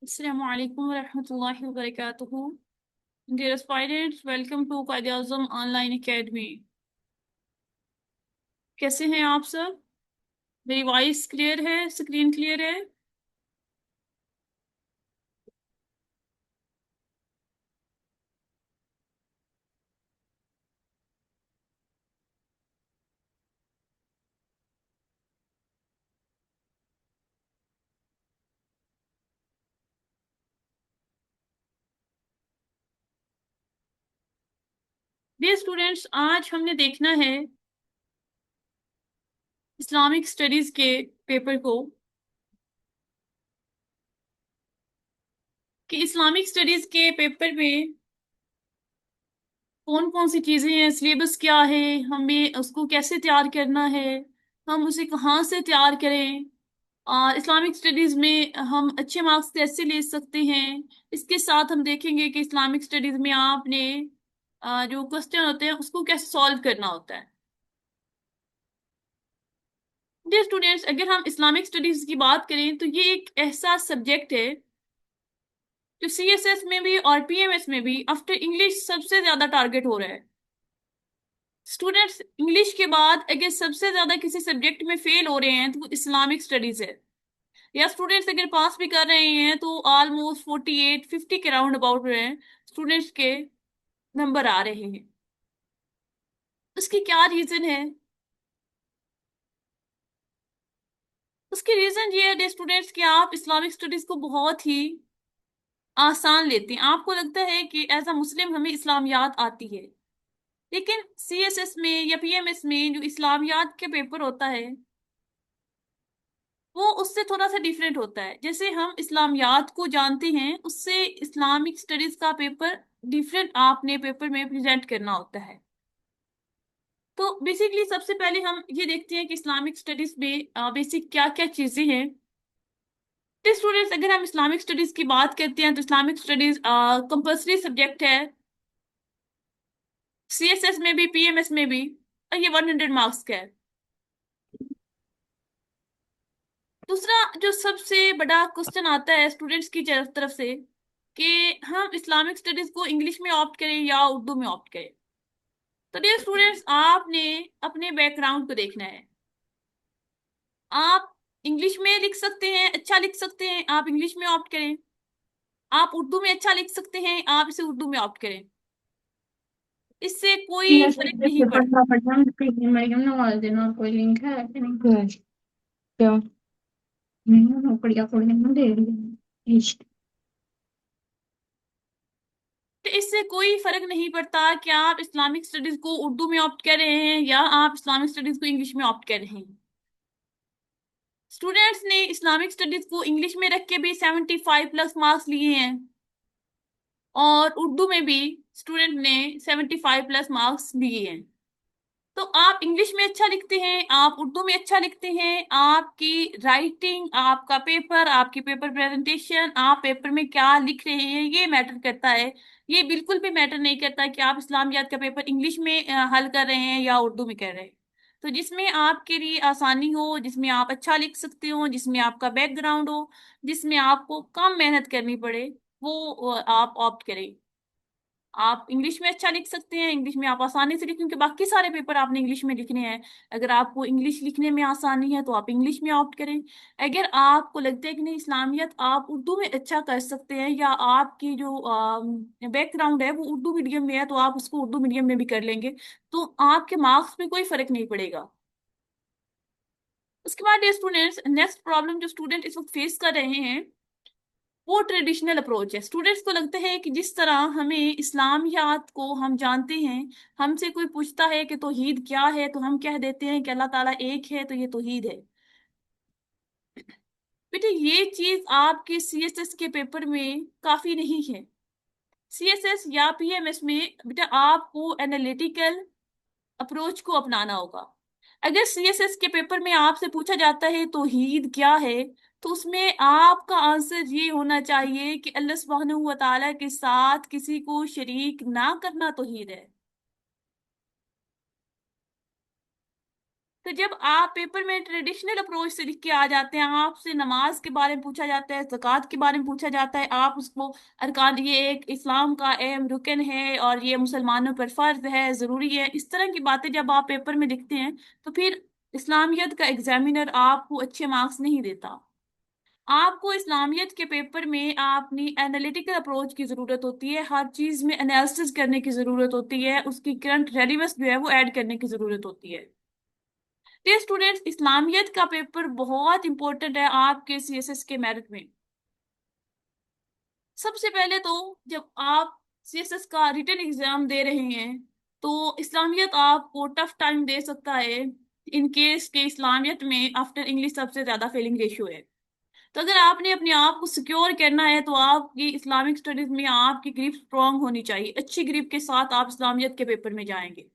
Assalamu alaikum wa rahmatullahi wa barakatuhu. Dear aspirants, welcome to Qaid-e-Azam Online Academy. कैसे हैं आप सब? मेरी वॉइस क्लियर है? स्क्रीन क्लियर है? डियर स्टूडेंट्स, आज हमने देखना है इस्लामिक स्टडीज के पेपर को कि इस्लामिक स्टडीज के पेपर में कौन कौन सी चीजें हैं, सिलेबस क्या है, हमें उसको कैसे तैयार करना है, हम उसे कहाँ से तैयार करें और इस्लामिक स्टडीज में हम अच्छे मार्क्स कैसे ले सकते हैं। इसके साथ हम देखेंगे कि इस्लामिक स्टडीज में आपने जो क्वेश्चन होते हैं उसको कैसे सॉल्व करना होता है। डियर स्टूडेंट्स, अगर हम इस्लामिक स्टडीज की बात करें तो ये एक ऐसा सब्जेक्ट है जो सीएसएस में भी और पीएमएस में भी आफ्टर इंग्लिश सबसे ज्यादा टारगेट हो रहा है। स्टूडेंट्स, इंग्लिश के बाद अगर सबसे ज्यादा किसी सब्जेक्ट में फेल हो रहे हैं तो वो इस्लामिक स्टडीज है। या स्टूडेंट्स अगर पास भी कर रहे हैं तो ऑलमोस्ट 48-50 के राउंड अबाउट रहे हैं स्टूडेंट्स के नंबर आ रहे हैं। उसकी क्या रीजन है? उसकी रीजन ये है स्टूडेंट्स कि आप इस्लामिक स्टडीज को बहुत ही आसान लेते हैं। आपको लगता है कि एज अ मुस्लिम हमें इस्लामियात आती है, लेकिन सीएसएस में या पीएमएस में जो इस्लामियात के पेपर होता है वो उससे थोड़ा सा डिफरेंट होता है। जैसे हम इस्लामियात को जानते हैं उससे इस्लामिक स्टडीज का पेपर डिफरेंट आपने पेपर में प्रेजेंट करना होता है। तो बेसिकली सबसे पहले हम ये देखते हैं कि इस्लामिक स्टडीज में बेसिक क्या क्या चीजें हैं। तो स्टूडेंट्स, अगर हम इस्लामिक स्टडीज की बात करते हैं तो इस्लामिक स्टडीज कंपल्सरी सब्जेक्ट है सीएसएस में भी पीएमएस में भी, और ये 100 मार्क्स का है। दूसरा जो सबसे बड़ा क्वेश्चन आता है स्टूडेंट्स की तरफ से कि हम इस्लामिक स्टडीज को इंग्लिश में ऑप्ट करें या उर्दू में ऑप्ट करें। तो डियर स्टूडेंट्स, आपने अपने बैकग्राउंड को देखना है। आप इंग्लिश में लिख सकते हैं, अच्छा लिख सकते हैं, आप इंग्लिश में ऑप्ट करें। आप उर्दू में अच्छा लिख सकते हैं, आप इसे उर्दू में ऑप्ट करें। इससे कोई यस, फर्क एक नहीं पेपर पड़ता। था पढ़ना मरियम नवाज देना कोई लिंक है कि नहीं क्या नहीं नौकरियां कोई नहीं दे रही है तो इससे कोई फर्क नहीं पड़ता कि आप इस्लामिक स्टडीज को उर्दू में ऑप्ट कर रहे हैं या आप इस्लामिक स्टडीज को इंग्लिश में ऑप्ट कर रहे हैं। स्टूडेंट्स ने इस्लामिक स्टडीज को इंग्लिश में रख के भी 75+ मार्क्स लिए हैं और उर्दू में भी स्टूडेंट ने 75+ मार्क्स लिए हैं। तो आप इंग्लिश में अच्छा लिखते हैं, आप उर्दू में अच्छा लिखते हैं, आपकी राइटिंग, आपका पेपर, आपकी पेपर प्रेजेंटेशन, आप पेपर में क्या लिख रहे हैं ये मैटर करता है। ये बिल्कुल भी मैटर नहीं करता कि आप इस्लामियात का पेपर इंग्लिश में हल कर रहे हैं या उर्दू में कर रहे हैं। तो जिसमें आपके लिए आसानी हो, जिसमें आप अच्छा लिख सकते हो, जिसमें आपका बैकग्राउंड हो, जिसमें आपको कम मेहनत करनी पड़े, वो आप ऑप्ट करें। आप इंग्लिश में अच्छा लिख सकते हैं, इंग्लिश में आप आसानी से लिखें क्योंकि बाकी सारे पेपर आपने इंग्लिश में लिखने हैं। अगर आपको इंग्लिश लिखने में आसानी है तो आप इंग्लिश में ऑप्ट करें। अगर आपको लगता है कि नहीं इस्लामियत आप उर्दू में अच्छा कर सकते हैं या आपकी जो बैकग्राउंड है वो उर्दू मीडियम में है तो आप उसको उर्दू मीडियम में भी कर लेंगे, तो आपके मार्क्स में कोई फर्क नहीं पड़ेगा। उसके बाद ये स्टूडेंट्स, नेक्स्ट प्रॉब्लम जो स्टूडेंट इस वक्त फेस कर रहे हैं वो ट्रेडिशनल अप्रोच है। स्टूडेंट्स को लगता है कि जिस तरह हमें इस्लामियात को हम जानते हैं, हमसे कोई पूछता है कि तौहीद क्या है तो हम कह देते हैं कि अल्लाह ताला एक है तो ये तौहीद है। बेटा ये चीज आपके सीएसएस के पेपर में काफी नहीं है। सीएसएस या पीएमएस में बेटा आपको एनालिटिकल अप्रोच को अपनाना होगा। अगर सीएसएस के पेपर में आपसे पूछा जाता है तौहीद क्या है, तो उसमें आपका आंसर ये होना चाहिए कि अल्लाह सुब्हानहू व तआला के साथ किसी को शरीक ना करना तौहीद है। तो जब आप पेपर में ट्रेडिशनल अप्रोच से लिख के आ जाते हैं, आपसे नमाज के बारे में पूछा जाता है, ज़कात के बारे में पूछा जाता है, आप उसको अरकान, ये एक इस्लाम का अहम रुकन है और ये मुसलमानों पर फर्ज है, ज़रूरी है, इस तरह की बातें जब आप पेपर में लिखते हैं, तो फिर इस्लामियत का एग्जामिनर आपको अच्छे मार्क्स नहीं देता। आपको इस्लामियत के पेपर में अपनी एनालिटिकल अप्रोच की ज़रूरत होती है, हर चीज़ में एनालिसिस करने की ज़रूरत होती है, उसकी करंट रेलिवेंस जो है वो ऐड करने की ज़रूरत होती है। ये स्टूडेंट्स, इस्लामियत का पेपर बहुत इंपॉर्टेंट है आपके सीएसएस के मेरिट में। सबसे पहले तो जब आप सीएसएस का रिटन एग्जाम दे रहे हैं, तो इस्लामियत आपको टफ टाइम दे सकता है, इन केस के इस्लामियत में आफ्टर इंग्लिश सबसे ज्यादा फेलिंग रेशियो है। तो अगर आपने अपने आप को सिक्योर करना है, तो आपकी इस्लामिक स्टडीज में आपकी ग्रिप स्ट्रांग होनी चाहिए। अच्छी ग्रिप के साथ आप इस्लामियत के पेपर में जाएंगे,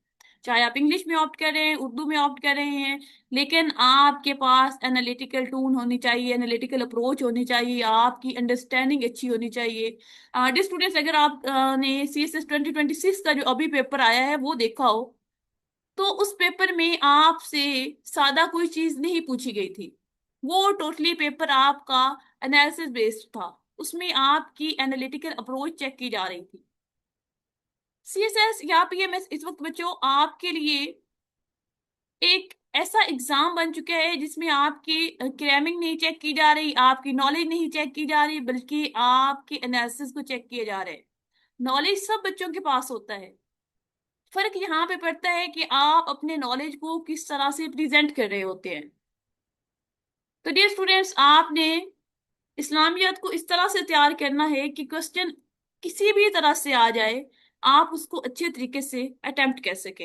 चाहे आप इंग्लिश में ऑप्ट करें, उर्दू में ऑप्ट कर रहे हैं, लेकिन आपके पास एनालिटिकल टून होनी चाहिए, एनालिटिकल अप्रोच होनी चाहिए, आपकी अंडरस्टैंडिंग अच्छी होनी चाहिए। डियर स्टूडेंट्स, अगर आप ने सीएसएस 2026 का जो अभी पेपर आया है वो देखा हो, तो उस पेपर में आपसे सादा कोई चीज नहीं पूछी गई थी। वो टोटली पेपर आपका एनालिसिस बेस्ड था, उसमें आपकी एनालिटिकल अप्रोच चेक की जा रही थी। सीएसएस या पीएमएस इस वक्त बच्चों आपके लिए एक ऐसा एग्जाम बन चुका है जिसमें आपकी क्रैमिंग नहीं चेक की जा रही, आपकी नॉलेज नहीं चेक की जा रही, बल्कि आपके एनालिसिस को चेक किए जा रहे हैं। नॉलेज सब बच्चों के पास होता है, फर्क यहाँ पे पड़ता है कि आप अपने नॉलेज को किस तरह से प्रेजेंट कर रहे होते हैं। तो डियर स्टूडेंट्स, आपने इस्लामियत को इस तरह से तैयार करना है कि क्वेश्चन किसी भी तरह से आ जाए, आप उसको अच्छे तरीके से अटेम्प्ट कर सके।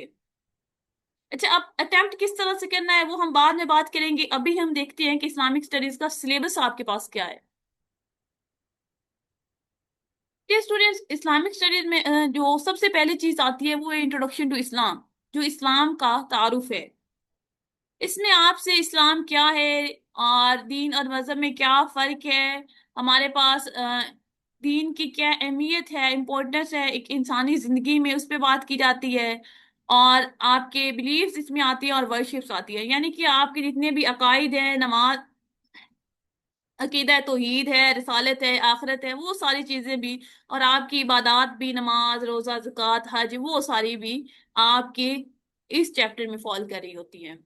अच्छा, अब अटेम्प्ट किस तरह से करना है वो हम बाद में बात करेंगे, अभी हम देखते हैं कि इस्लामिक स्टडीज का सिलेबस आपके पास क्या है। ये स्टूडेंट्स, इस्लामिक स्टडीज में जो सबसे पहली चीज आती है वो है इंट्रोडक्शन टू इस्लाम, जो इस्लाम का तारुफ है। इसमें आपसे इस्लाम क्या है और दीन और मजहब में क्या फर्क है, हमारे पास दीन की क्या अहमियत है, इम्पोर्टेंस है एक इंसानी जिंदगी में, उस पर बात की जाती है। और आपके बिलीव्स इसमें आती है और वर्शिप्स आती है, यानी कि आपके जितने भी अकायद हैं, नमाज, अकीदा है, तौहीद है, रिसालत है, आखिरत है, वो सारी चीजें भी, और आपकी इबादत भी, नमाज, रोजा, ज़कात, हज, वो सारी भी आपके इस चैप्टर में फॉल कर रही होती हैं।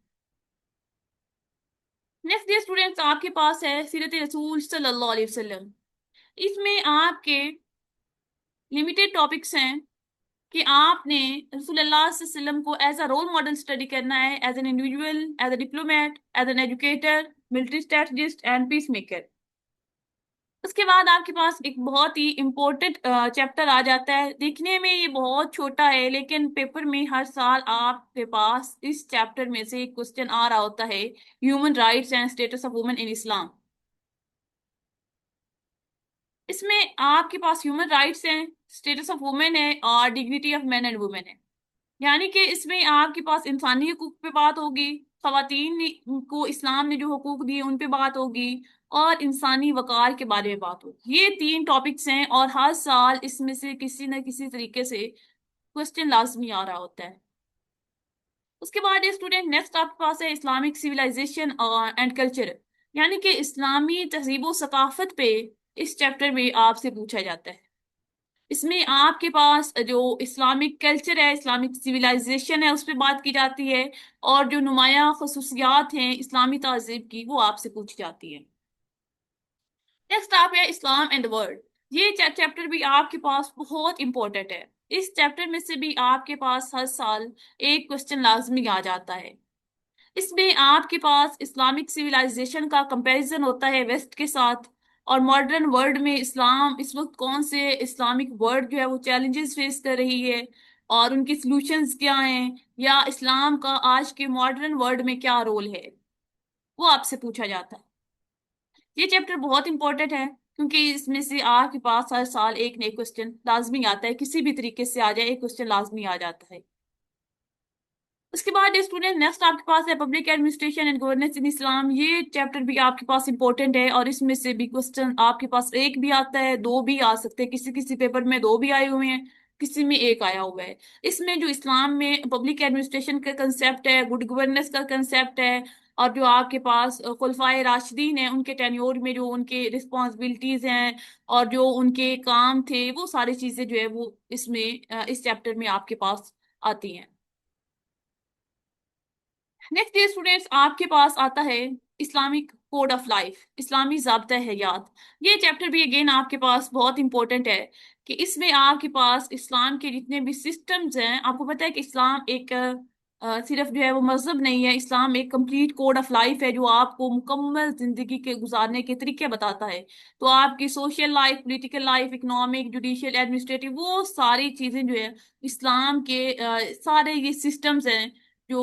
नेक्स्ट डे स्टूडेंट्स, आपके पास है सीरत रसूल सल्लल्लाहु अलैहि वसल्लम। इसमें आपके लिमिटेड टॉपिक्स हैं कि आपने रसूलुल्लाह सल्लल्लाहु अलैहि वसल्लम को as a role model study करना है, as an individual, as a diplomat, as an educator, military strategist and peace maker. उसके बाद आपके पास एक बहुत ही इम्पोर्टेंट चैप्टर आ जाता है, दिखने में ये बहुत छोटा है, लेकिन पेपर में हर साल आपके पास इस चैप्टर में से एक क्वेश्चन आ रहा होता है, human rights and status of women in Islam. इसमें आपके पास ह्यूमन राइट्स हैं, स्टेटस ऑफ वुमेन है और dignity of man and women है। यानी कि इसमें आपके पास इंसानी हकूक पे बात होगी, को इस्लाम ने जो हकूक दिए उन पे बात होगी, और इंसानी वकार के बारे में बात होगी। ये तीन टॉपिक्स हैं और हर साल इसमें से किसी न किसी तरीके से क्वेश्चन लाजमी आ रहा होता है। उसके बाद स्टूडेंट, नेक्स्ट आपके पास है इस्लामिक सिविलाइजेशन एंड कल्चर, यानी कि इस्लामी तहजीब व सकाफत पे इस चैप्टर में आपसे पूछा जाता है। इसमें आपके पास जो इस्लामिक कल्चर है, इस्लामिक सिविलाइजेशन है, उस पर बात की जाती है, और जो नुमाया खसूसियात हैं इस्लामी तहजीब की वो आपसे पूछी जाती है। नेक्स्ट आप है इस्लाम एंड द वर्ल्ड। ये चैप्टर भी आपके पास बहुत इंपॉर्टेंट है। इस चैप्टर में से भी आपके पास हर साल एक क्वेश्चन लाजमी आ जाता है। इसमें आपके पास इस्लामिक सिविलाइजेशन का कंपैरिजन होता है वेस्ट के साथ, और मॉडर्न वर्ल्ड में इस्लाम इस वक्त कौन से इस्लामिक वर्ल्ड जो है वो चैलेंजेस फेस कर रही है और उनकी सॉल्यूशंस क्या हैं, या इस्लाम का आज के मॉडर्न वर्ल्ड में क्या रोल है, वो आपसे पूछा जाता है। ये चैप्टर बहुत इंपॉर्टेंट है क्योंकि इसमें से आपके पास हर साल एक नए क्वेश्चन लाजमी आता है, किसी भी तरीके से आ जाए एक क्वेश्चन लाजमी आ जाता है। उसके बाद स्टूडेंट नेक्स्ट आपके पास है पब्लिक एडमिनिस्ट्रेशन एंड गवर्नेंस इन इस्लाम। ये चैप्टर भी आपके पास इंपॉर्टेंट है और इसमें से भी क्वेश्चन आपके पास एक भी आता है, दो भी आ सकते हैं, किसी किसी पेपर में दो भी आए हुए हैं, किसी में एक आया हुआ है। इसमें जो इस्लाम में पब्लिक एडमिनिस्ट्रेशन का कंसेप्ट है, गुड गवर्नेंस का कंसेप्ट है, और जो आपके पास खुलफाए राशिदीन है उनके टेन्योर में जो उनके रिस्पॉन्सिबिलिटीज हैं और जो उनके काम थे, वो सारी चीजें जो है वो इसमें इस चैप्टर में आपके पास आती हैं। नेक्स्ट डे स्टूडेंट्स आपके पास आता है इस्लामिक कोड ऑफ लाइफ, इस्लामी ज़ाब्ता हयात। ये चैप्टर भी अगेन आपके पास बहुत इंपॉर्टेंट है कि इसमें आपके पास इस्लाम के जितने भी सिस्टम्स हैं, आपको पता है कि इस्लाम एक सिर्फ जो है वो मजहब नहीं है, इस्लाम एक कंप्लीट कोड ऑफ लाइफ है जो आपको मुकम्मल जिंदगी के गुजारने के तरीके बताता है। तो आपकी social life, political life, economic, judicial, administrative, वो सारी चीजें जो है इस्लाम के सारे ये सिस्टम्स हैं जो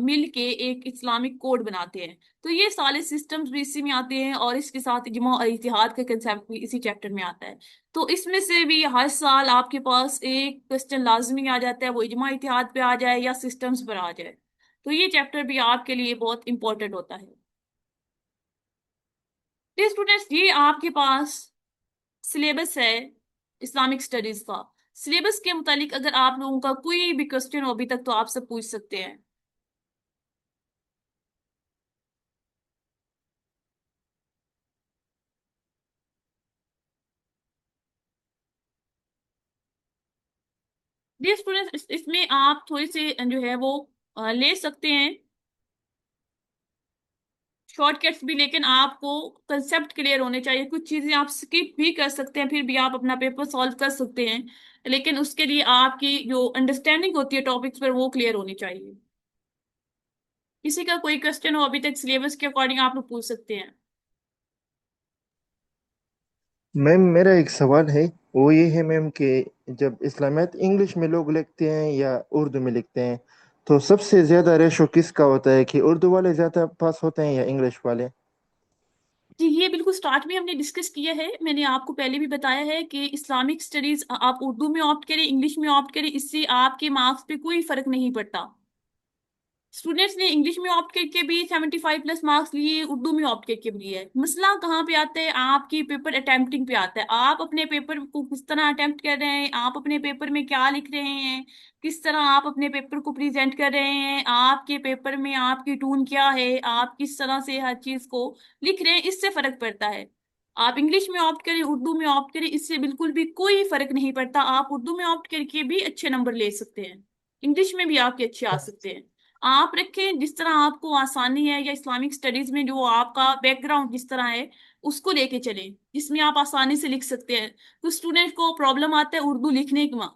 मिल के एक इस्लामिक कोड बनाते हैं। तो ये सारे सिस्टम्स भी इसी में आते हैं और इसके साथ इज्मा और इतिहाद का कंसेप्ट भी इसी चैप्टर में आता है। तो इसमें से भी हर साल आपके पास एक क्वेश्चन लाजमी आ जाता है, वो इज्मा इतिहाद पे आ जाए या सिस्टम्स पर आ जाए। तो ये चैप्टर भी आपके लिए बहुत इंपॉर्टेंट होता है। तो स्टूडेंट्स ये आपके पास सिलेबस है इस्लामिक स्टडीज का। सिलेबस के मुतालिक अगर आप लोगों का कोई भी क्वेश्चन हो अभी तक तो आपसे पूछ सकते हैं। डियर स्टूडेंट्स इसमें आप थोड़ी से जो है वो ले सकते हैं शॉर्टकट्स भी, लेकिन आपको कंसेप्ट क्लियर होने चाहिए। कुछ चीजें आप स्किप भी कर सकते हैं, फिर भी आप अपना पेपर सॉल्व कर सकते हैं, लेकिन उसके लिए आपकी जो अंडरस्टैंडिंग होती है टॉपिक्स पर वो क्लियर होनी चाहिए। किसी का कोई क्वेश्चन हो अभी तक सिलेबस के अकॉर्डिंग आप लोग पूछ सकते हैं। मैम मेरा एक सवाल है। वो ये है मैम कि जब इस्लामियत इंग्लिश में लोग लिखते हैं या उर्दू में लिखते हैं, तो सबसे ज़्यादा रेशो किसका होता है, कि उर्दू वाले ज़्यादा पास होते हैं या इंग्लिश वाले? जी ये बिल्कुल स्टार्ट में हमने डिस्कस किया है, मैंने आपको पहले भी बताया है कि इस्लामिक स्टडीज आप उर्दू में ऑप्ट करें, इंग्लिश में ऑप्ट करें, इससे आपके मार्क्स पे कोई फर्क नहीं पड़ता। स्टूडेंट्स ने इंग्लिश में ऑप्ट करके भी 75+ मार्क्स लिए, उर्दू में ऑप्ट करके भी लिए। मसला कहाँ पे आता है, आपकी पेपर अटेम्प्टिंग पे आता है। आप अपने पेपर को किस तरह अटेम्प्ट कर रहे हैं, आप अपने पेपर में क्या लिख रहे हैं, किस तरह आप अपने पेपर को प्रेजेंट कर रहे हैं, आपके पेपर में आपकी टून क्या है, आप किस तरह से हर चीज को लिख रहे हैं, इससे फर्क पड़ता है। आप इंग्लिश में ऑप्ट करें, उर्दू में ऑप्ट करें, इससे बिल्कुल भी कोई फर्क नहीं पड़ता। आप उर्दू में ऑप्ट करके भी अच्छे नंबर ले सकते हैं, इंग्लिश में भी आपके अच्छे आ सकते हैं। आप रखें जिस तरह आपको आसानी है, या इस्लामिक स्टडीज में जो आपका बैकग्राउंड जिस तरह है उसको लेके चलें जिसमें आप आसानी से लिख सकते हैं। कुछ स्टूडेंट को प्रॉब्लम आता है उर्दू लिखने में,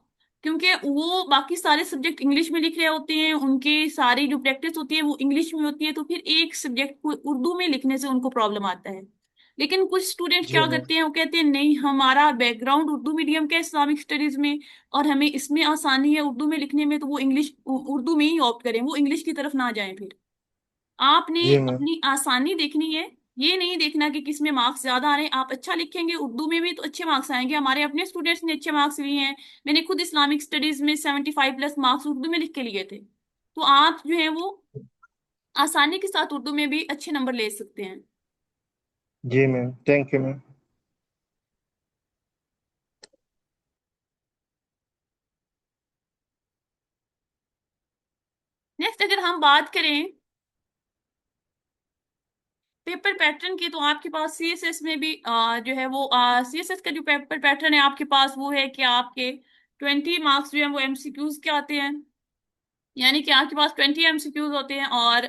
क्योंकि वो बाकी सारे सब्जेक्ट इंग्लिश में लिख रहे होते हैं, उनकी सारी जो प्रैक्टिस होती है वो इंग्लिश में होती है, तो फिर एक सब्जेक्ट को उर्दू में लिखने से उनको प्रॉब्लम आता है। लेकिन कुछ स्टूडेंट जी क्या मैम। करते हैं, वो कहते हैं नहीं हमारा बैकग्राउंड उर्दू मीडियम का इस्लामिक स्टडीज में और हमें इसमें आसानी है उर्दू में लिखने में, तो वो इंग्लिश उर्दू में ही ऑप्ट करें, वो इंग्लिश की तरफ ना जाएं। फिर आपने जी मैम। अपनी आसानी देखनी है, ये नहीं देखना कि किसमें मार्क्स ज्यादा आ रहे हैं। आप अच्छा लिखेंगे उर्दू में भी तो अच्छे मार्क्स आएंगे। हमारे अपने स्टूडेंट्स ने अच्छे मार्क्स लिए हैं, मैंने खुद इस्लामिक स्टडीज में 75+ मार्क्स उर्दू में लिख के लिए थे। तो आप जो है वो आसानी के साथ उर्दू में भी अच्छे नंबर ले सकते हैं। जी ma'am, thank you ma'am. Next अगर हम बात करें पेपर पैटर्न की, तो आपके पास सीएसएस में भी जो है वो सीएसएस का जो पेपर पैटर्न है आपके पास वो है कि आपके 20 मार्क्स जो है वो एमसीक्यूज के आते हैं, यानी कि आपके पास 20 एमसीक्यूज होते हैं, और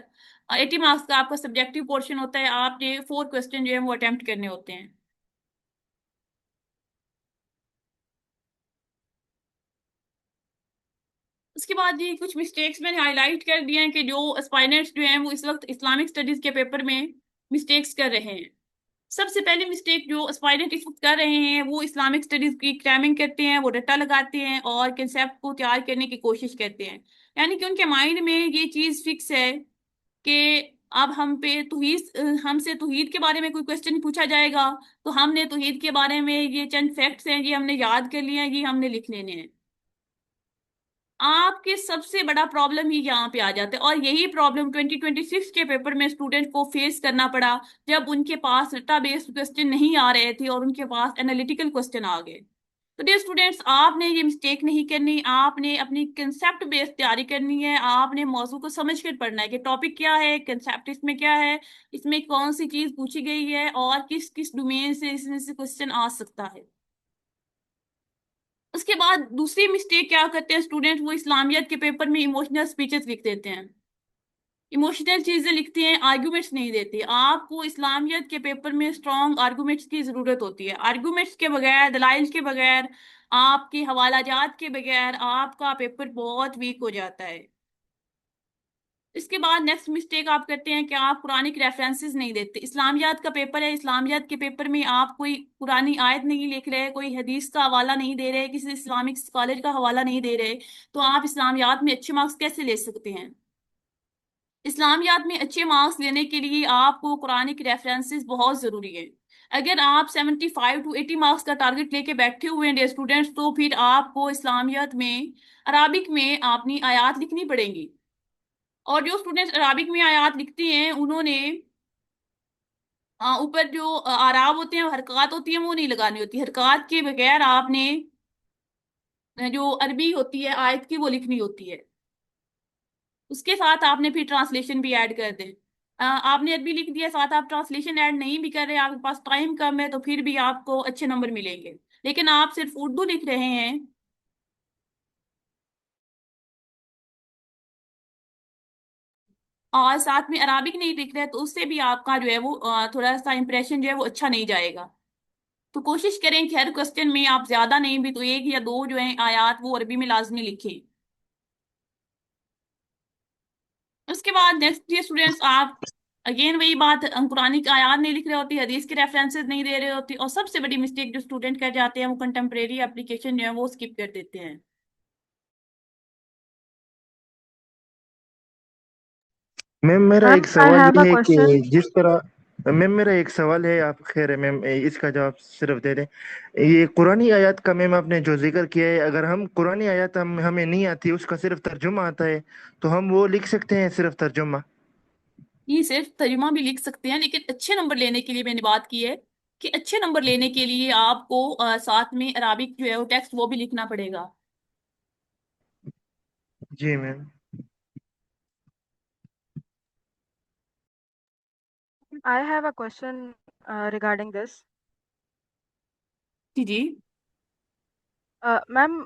80 मार्क्स का आपका सब्जेक्टिव पोर्शन होता है। आपने 4 क्वेश्चन जो है वो अटेम्प्ट करने होते हैं। उसके बाद ये कुछ मिस्टेक्स मैंने हाईलाइट कर दिए हैं कि जो एस्पायरेंट्स जो हैं वो इस वक्त इस्लामिक स्टडीज के पेपर में मिस्टेक्स कर रहे हैं। सबसे पहली मिस्टेक जो एस्पायरेंट इस वक्त कर रहे हैं वो इस्लामिक स्टडीज की क्रैमिंग करते हैं, वो रट्टा लगाते हैं और कंसेप्ट को तैयार करने की कोशिश करते हैं। यानी कि उनके माइंड में ये चीज फिक्स है कि अब हम पे हमसे तौहीद के बारे में कोई क्वेश्चन पूछा जाएगा, तो हमने तौहीद के बारे में ये चंद फैक्ट्स हैं, ये हमने याद कर लिए हैं, ये हमने लिख लेने हैं। आपके सबसे बड़ा प्रॉब्लम ही यहाँ पे आ जाता है, और यही प्रॉब्लम 2026 के पेपर में स्टूडेंट को फेस करना पड़ा, जब उनके पास डाटा बेस्ड क्वेश्चन नहीं आ रहे थे और उनके पास एनालिटिकल क्वेश्चन आ गए। तो डियर स्टूडेंट्स, आपने ये मिस्टेक नहीं करनी, आपने अपनी कंसेप्ट बेस्ड तैयारी करनी है। आपने मौजू को समझ कर पढ़ना है कि टॉपिक क्या है, कंसेप्ट इसमें क्या है, इसमें कौन सी चीज पूछी गई है, और किस किस डोमेन से इसमें से क्वेश्चन आ सकता है। उसके बाद दूसरी मिस्टेक क्या करते हैं स्टूडेंट, वो इस्लामियत के पेपर में इमोशनल स्पीचेस लिख देते हैं, इमोशनल चीजें लिखते हैं, आर्गुमेंट्स नहीं देते। आपको इस्लामियत के पेपर में स्ट्रॉन्ग आर्गुमेंट्स की जरूरत होती है। आर्गुमेंट्स के बगैर, दलाइल के बगैर, आपके हवालाजात के बगैर आपका पेपर बहुत वीक हो जाता है। इसके बाद नेक्स्ट मिस्टेक आप करते हैं कि आप कुरानिक रेफरेंसेस नहीं देते। इस्लामियात का पेपर है, इस्लामियात के पेपर में आप कोई पुरानी आयत नहीं लिख रहे, कोई हदीस का हवाला नहीं दे रहे, किसी इस्लामिक कॉलेज का हवाला नहीं दे रहे, तो आप इस्लामियात में अच्छे मार्क्स कैसे ले सकते हैं। इस्लामियात में अच्छे मार्क्स लेने के लिए आपको कुरानिक रेफरेंसेस बहुत जरूरी है। अगर आप 75 to 80 मार्क्स का टारगेट लेके बैठे हुए हैं स्टूडेंट्स, तो फिर आपको इस्लामियात में अराबिक में अपनी आयात लिखनी पड़ेंगी। और जो स्टूडेंट्स अराबिक में आयात लिखते हैं, उन्होंने ऊपर जो आराब होते हैं, हरकत होती है, वो नहीं लगानी होती। हरकत के बगैर आपने जो अरबी होती है आयत की, वो लिखनी होती है। उसके साथ आपने फिर ट्रांसलेशन भी ऐड कर दें। आपने अरबी लिख दिया, साथ आप ट्रांसलेशन ऐड नहीं भी कर रहे, आपके पास टाइम कम है, तो फिर भी आपको अच्छे नंबर मिलेंगे। लेकिन आप सिर्फ उर्दू लिख रहे हैं और साथ में अराबिक नहीं लिख रहे, तो उससे भी आपका जो है वो थोड़ा सा इंप्रेशन जो है वो अच्छा नहीं जाएगा। तो कोशिश करें कि हर क्वेश्चन में आप ज्यादा नहीं भी तो एक या दो जो है आयात वो अरबी में लाजमी लिखें। उसके बाद नेक्स्ट ये स्टूडेंट्स, आप अगेन वही बात, कुरानी की आयात नहीं लिख रहे होती, हदीस के रेफरेंसेस नहीं दे रहे होती, और सबसे बड़ी मिस्टेक जो स्टूडेंट कर जाते हैं, वो कंटेम्प्रेरी एप्लीकेशन जो है वो स्किप कर देते हैं। मैम मेरा एक मैम आई सवाल हैव अ ये है कि क्वेश्चन। जिस तरह, मैम मेरा एक सवाल है, आप खैर है मैम इसका जवाब सिर्फ दे दें। ये कुरानी आयत का मैम आपने जो जिक्र किया है, अगर हम कुरानी आयत हमें नहीं आती, उसका सिर्फ तर्जुमा आता है, तो हम वो लिख सकते हैं सिर्फ तर्जुमा? ये सिर्फ तर्जुमा भी लिख सकते हैं, लेकिन अच्छे नंबर लेने के लिए मैंने बात की है कि अच्छे नंबर लेने के लिए आपको साथ में अराबिक जो है वो टेक्स्ट वो भी लिखना पड़ेगा। जी ma'am. I have a question regarding this. जी जी। मैम,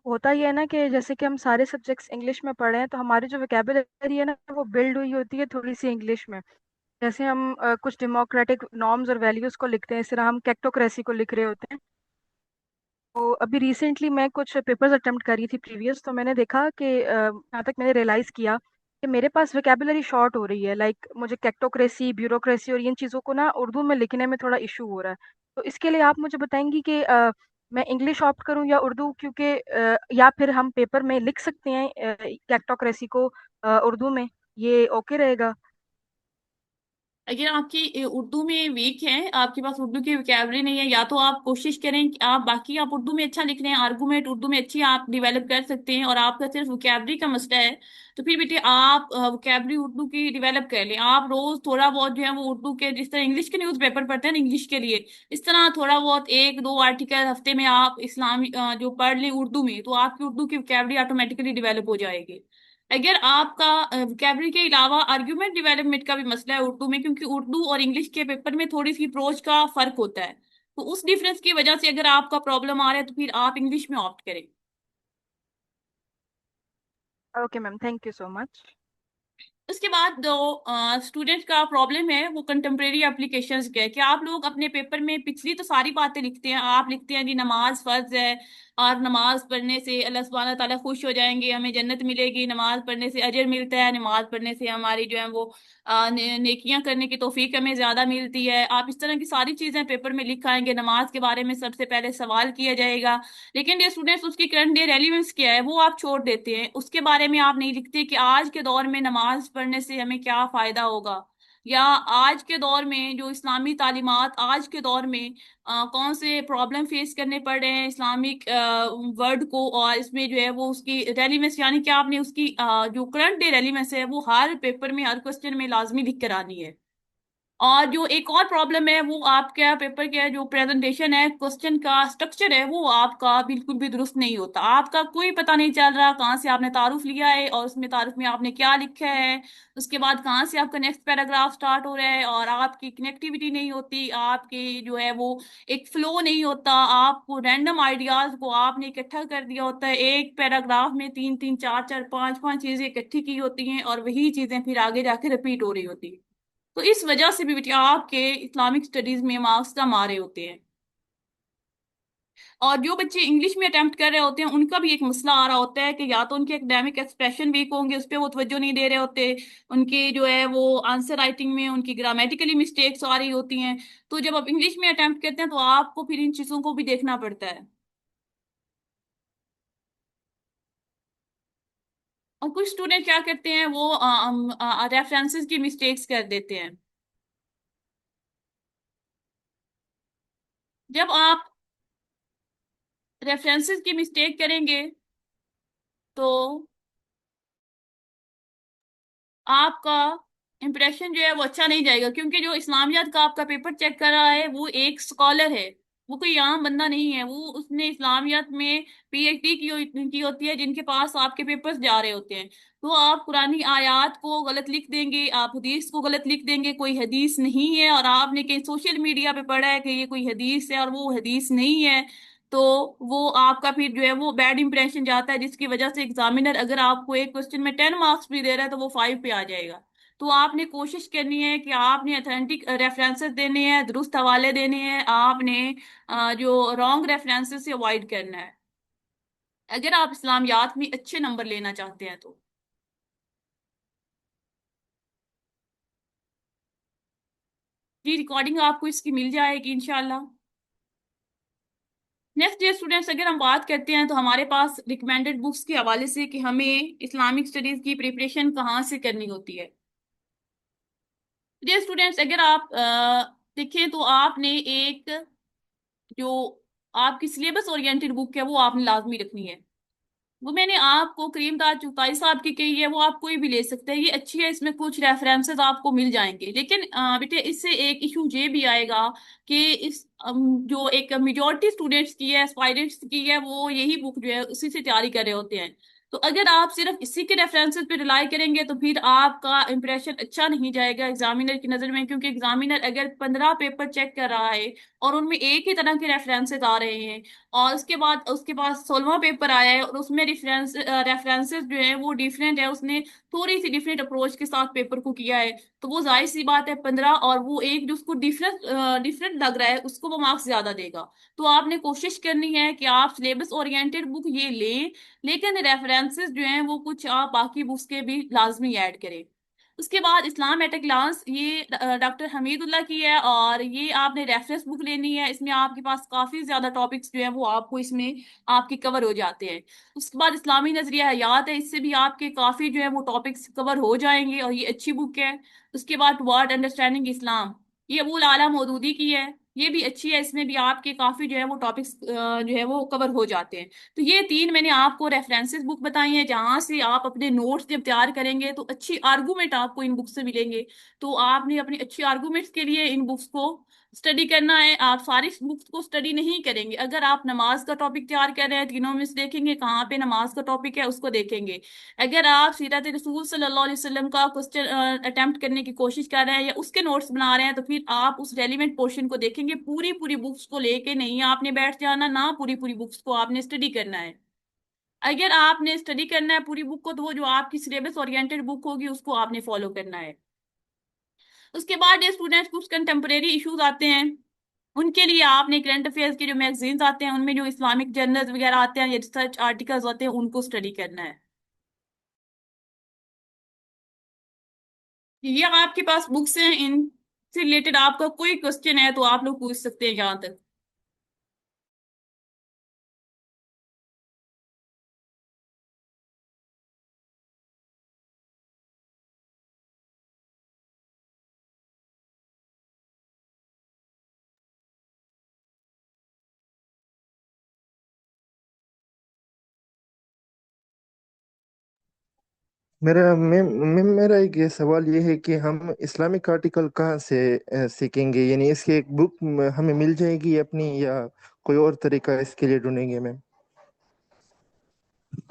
होता ये है ना कि जैसे कि हम सारे सब्जेक्ट्स इंग्लिश में पढ़े हैं, तो हमारी जो वोकेबलरी है ना, वो बिल्ड हुई होती है थोड़ी सी इंग्लिश में। जैसे हम कुछ डेमोक्रेटिक नॉर्म्स और वैल्यूज को लिखते हैं, इस तरह हम कैक्टोक्रेसी को लिख रहे होते हैं। तो अभी रिसेंटली मैं कुछ पेपर्स अटेम्प्ट करी थी प्रीवियस, तो मैंने देखा कि यहाँ तक मैंने रियलाइज़ किया कि मेरे पास वोकेबलरी शॉर्ट हो रही है। लाइक मुझे कैक्टोक्रेसी, ब्यूरोक्रेसी और इन चीज़ों को ना उर्दू में लिखने में थोड़ा इशू हो रहा है। तो इसके लिए आप मुझे बताएंगी कि मैं इंग्लिश ऑप्ट करूं या उर्दू, क्योंकि या फिर हम पेपर में लिख सकते हैं कैक्टोक्रेसी को उर्दू में, ये ओके रहेगा? अगर आपकी उर्दू में वीक है, आपके पास उर्दू की वोकैबुलरी नहीं है, या तो आप कोशिश करें कि आप उर्दू में अच्छा लिख रहे हैं, आर्गूमेंट उर्दू में अच्छी आप डिवेलप कर सकते हैं, और आपका सिर्फ वोकैबुलरी का मसला है, तो फिर बेटे आप वोकैबुलरी उर्दू की डिवेलप कर लें। आप रोज थोड़ा बहुत जो है वो उर्दू के, जिस तरह इंग्लिश के न्यूज़ पेपर पढ़ते हैं ना इंग्लिश के लिए, इस तरह थोड़ा बहुत एक दो आर्टिकल हफ्ते में आप इस्लामी जो पढ़ लें उर्दू में, तो आपकी उर्दू की वोकैबुलरी ऑटोमेटिकली डिवेलप हो जाएगी। अगर आपका वोकैबुलरी के अलावा आर्ग्यूमेंट डेवलपमेंट का भी मसला है उर्दू में, क्योंकि उर्दू और इंग्लिश के पेपर में थोड़ी सी अप्रोच का फर्क होता है, तो उस डिफरेंस की वजह से अगर आपका प्रॉब्लम आ रहा है, तो फिर आप इंग्लिश में ऑप्ट करें। Okay ma'am, thank you so much. उसके बाद जो स्टूडेंट का प्रॉब्लम है वो कंटेम्प्रेरी एप्लीकेशंस का है कि आप लोग अपने पेपर में पिछली तो सारी बातें लिखते हैं, आप लिखते हैं जी नमाज फर्ज है, और नमाज पढ़ने से अल्लाह सुब्हानहू ताला खुश हो जाएंगे, हमें जन्नत मिलेगी, नमाज पढ़ने से अजर मिलता है, नमाज पढ़ने से हमारी जो है वो नेकियां करने की तौफीक हमें ज्यादा मिलती है। आप इस तरह की सारी चीजें पेपर में लिख आएंगे। नमाज के बारे में सबसे पहले सवाल किया जाएगा, लेकिन ये स्टूडेंट्स उसकी करंट डे रेलिवेंस क्या है वो आप छोड़ देते हैं, उसके बारे में आप नहीं लिखते कि आज के दौर में नमाज पढ़ने से हमें क्या फायदा होगा, या आज के दौर में जो इस्लामी तालीमात आज के दौर में कौन से प्रॉब्लम फेस करने पड़ रहे हैं इस्लामिक वर्ड को, और इसमें जो है वो उसकी रेलिवेंस, यानी कि आपने उसकी जो करंट डे रेलिवेंस है वो हर पेपर में हर क्वेश्चन में लाजमी लिख कर आनी है। और जो एक और प्रॉब्लम है वो आपका पेपर का जो प्रेजेंटेशन है, क्वेश्चन का स्ट्रक्चर है, वो आपका बिल्कुल भी दुरुस्त नहीं होता। आपका कोई पता नहीं चल रहा कहाँ से आपने तारुफ लिया है और उसमें तारुफ में आपने क्या लिखा है, उसके बाद कहाँ से आपका नेक्स्ट पैराग्राफ स्टार्ट हो रहा है, और आपकी कनेक्टिविटी नहीं होती, आपकी जो है वो एक फ्लो नहीं होता। आपको रैंडम आइडियाज को आपने इकट्ठा कर दिया होता है, एक पैराग्राफ में तीन तीन चार चार पांच पांच चीजें इकट्ठी की होती हैं और वही चीजें फिर आगे जाके रिपीट हो रही होती है। तो इस वजह से भी बेटा आपके इस्लामिक स्टडीज में मार्क्स कम आ रहे होते हैं। और जो बच्चे इंग्लिश में अटेम्प्ट कर रहे होते हैं उनका भी एक मसला आ रहा होता है कि या तो उनके एकेडमिक एक्सप्रेशन वीक होंगे, उस पर वो तवज्जो नहीं दे रहे होते, उनकी जो है वो आंसर राइटिंग में उनकी ग्रामेटिकली मिस्टेक्स आ रही होती हैं। तो जब आप इंग्लिश में अटेम्प्ट करते हैं तो आपको फिर इन चीज़ों को भी देखना पड़ता है। और कुछ स्टूडेंट क्या करते हैं वो रेफरेंसेस की मिस्टेक्स कर देते हैं। जब आप रेफरेंसेस की मिस्टेक करेंगे तो आपका इंप्रेशन जो है वो अच्छा नहीं जाएगा, क्योंकि जो इस्लामियात का आपका पेपर चेक कर रहा है वो एक स्कॉलर है, वो कोई आम बंदा नहीं है। वो उसने इस्लामियात में पीएचडी की होती है, जिनके पास आपके पेपर्स जा रहे होते हैं। तो आप कुरानी आयत को गलत लिख देंगे, आप हदीस को गलत लिख देंगे, कोई हदीस नहीं है, और आपने कहीं सोशल मीडिया पे पढ़ा है कि ये कोई हदीस है और वो हदीस नहीं है, तो वो आपका फिर जो है वो बैड इंप्रेशन जाता है, जिसकी वजह से एग्जामिनर अगर आपको एक क्वेश्चन में 10 मार्क्स भी दे रहा है तो वो 5 पे आ जाएगा। तो आपने कोशिश करनी है कि आपने अथेंटिक रेफरेंसेस देने हैं, दुरुस्त हवाले देने हैं, आपने जो रॉन्ग रेफरेंसेस से अवॉइड करना है अगर आप इस्लामियात में अच्छे नंबर लेना चाहते हैं तो। जी रिकॉर्डिंग आपको इसकी मिल जाएगी इंशाल्लाह। नेक्स्ट डे स्टूडेंट्स, अगर हम बात करते हैं तो हमारे पास रिकमेंडेड बुक्स के हवाले से कि हमें इस्लामिक स्टडीज की प्रिपरेशन कहाँ से करनी होती है। जी स्टूडेंट्स, अगर आप देखें तो आपने एक जो आपकी सिलेबस ओरिएंटेड बुक है वो आपने लाजमी रखनी है। वो मैंने आपको करीमदाद चुगताई साहब की कही है, वो आप कोई भी ले सकते हैं, ये अच्छी है, इसमें कुछ रेफरेंसेस आपको मिल जाएंगे। लेकिन बेटे इससे एक इशू ये भी आएगा कि इस जो एक मेजोरिटी स्टूडेंट्स की है, एस्पायरेंट्स की है, वो यही बुक जो है उसी से तैयारी कर रहे होते हैं। तो अगर आप सिर्फ इसी के रेफरेंसेस पे रिलाई करेंगे तो फिर आपका इंप्रेशन अच्छा नहीं जाएगा एग्जामिनर की नजर में, क्योंकि एग्जामिनर अगर 15 पेपर चेक कर रहा है और उनमें एक ही तरह के रेफरेंसेस आ रहे हैं, और उसके बाद 16वां पेपर आया है और उसमें रेफरेंसेस जो है वो डिफरेंट है, उसने थोड़ी सी डिफरेंट अप्रोच के साथ पेपर को किया है, तो वो जाहिर सी बात है 15 और वो एक जो उसको डिफरेंट डिफरेंट लग रहा है उसको वो मार्क्स ज्यादा देगा। तो आपने कोशिश करनी है कि आप सिलेबस ओरिएंटेड बुक ये लें, लेकिन रेफरेंसेस जो हैं वो कुछ आप बाकी बुक्स के भी लाजमी ऐड करें। उसके बाद इस्लाम एट ए ग्लांस, ये डॉक्टर हमीदुल्लाह की है, और ये आपने रेफरेंस बुक लेनी है। इसमें आपके पास काफी ज्यादा टॉपिक्स जो है वो आपको इसमें आपके कवर हो जाते हैं। उसके बाद इस्लामी नजरिया हयात है, इससे भी आपके काफी जो है वो टॉपिक्स कवर हो जाएंगे और ये अच्छी बुक है। उसके बाद वर्ड अंडरस्टैंडिंग इस्लाम, ये अबूल आला मौदूदी की है, ये भी अच्छी है, इसमें भी आपके काफी जो है वो टॉपिक्स जो है वो कवर हो जाते हैं। तो ये तीन मैंने आपको रेफरेंसेस बुक बताई हैं, जहां से आप अपने नोट्स जब तैयार करेंगे तो अच्छी आर्गूमेंट आपको इन बुक्स से मिलेंगे। तो आपने अपनी अच्छी आर्गूमेंट्स के लिए इन बुक्स को स्टडी करना है। आप सारी बुक्स को स्टडी नहीं करेंगे, अगर आप नमाज का टॉपिक तैयार कर रहे हैं तीनों में से देखेंगे कहाँ पे नमाज का टॉपिक है उसको देखेंगे। अगर आप सीरत रसूल सल्लल्लाहु अलैहि वसल्लम का क्वेश्चन अटेम्प्ट करने की कोशिश कर रहे हैं या उसके नोट्स बना रहे हैं तो फिर आप उस रेलिवेंट पोर्शन को देखेंगे, पूरी पूरी बुक्स को लेके नहीं आपने बैठ जाना, ना पूरी पूरी बुक्स को आपने स्टडी करना है। अगर आपने स्टडी करना है पूरी बुक को तो वो जो आपकी सिलेबस ओरिएंटेड बुक होगी उसको आपने फॉलो करना है। उसके बाद ये स्टूडेंट्स कुछ कंटेम्प्रेरी इश्यूज आते हैं। उनके लिए आपने करंट अफेयर्स के जो मैगजीन्स आते हैं उनमें जो इस्लामिक जर्नल्स वगैरह आते हैं या रिसर्च आर्टिकल्स होते हैं उनको स्टडी करना है। ये आपके पास बुक्स हैं, इनसे रिलेटेड आपका कोई क्वेश्चन है तो आप लोग पूछ सकते हैं यहाँ तक। मेरा एक ये सवाल ये है कि हम इस्लामिक आर्टिकल कहाँ से सीखेंगे, यानी इसकी एक बुक हमें मिल जाएगी अपनी, या कोई और तरीका इसके लिए ढूंढेंगे मैम?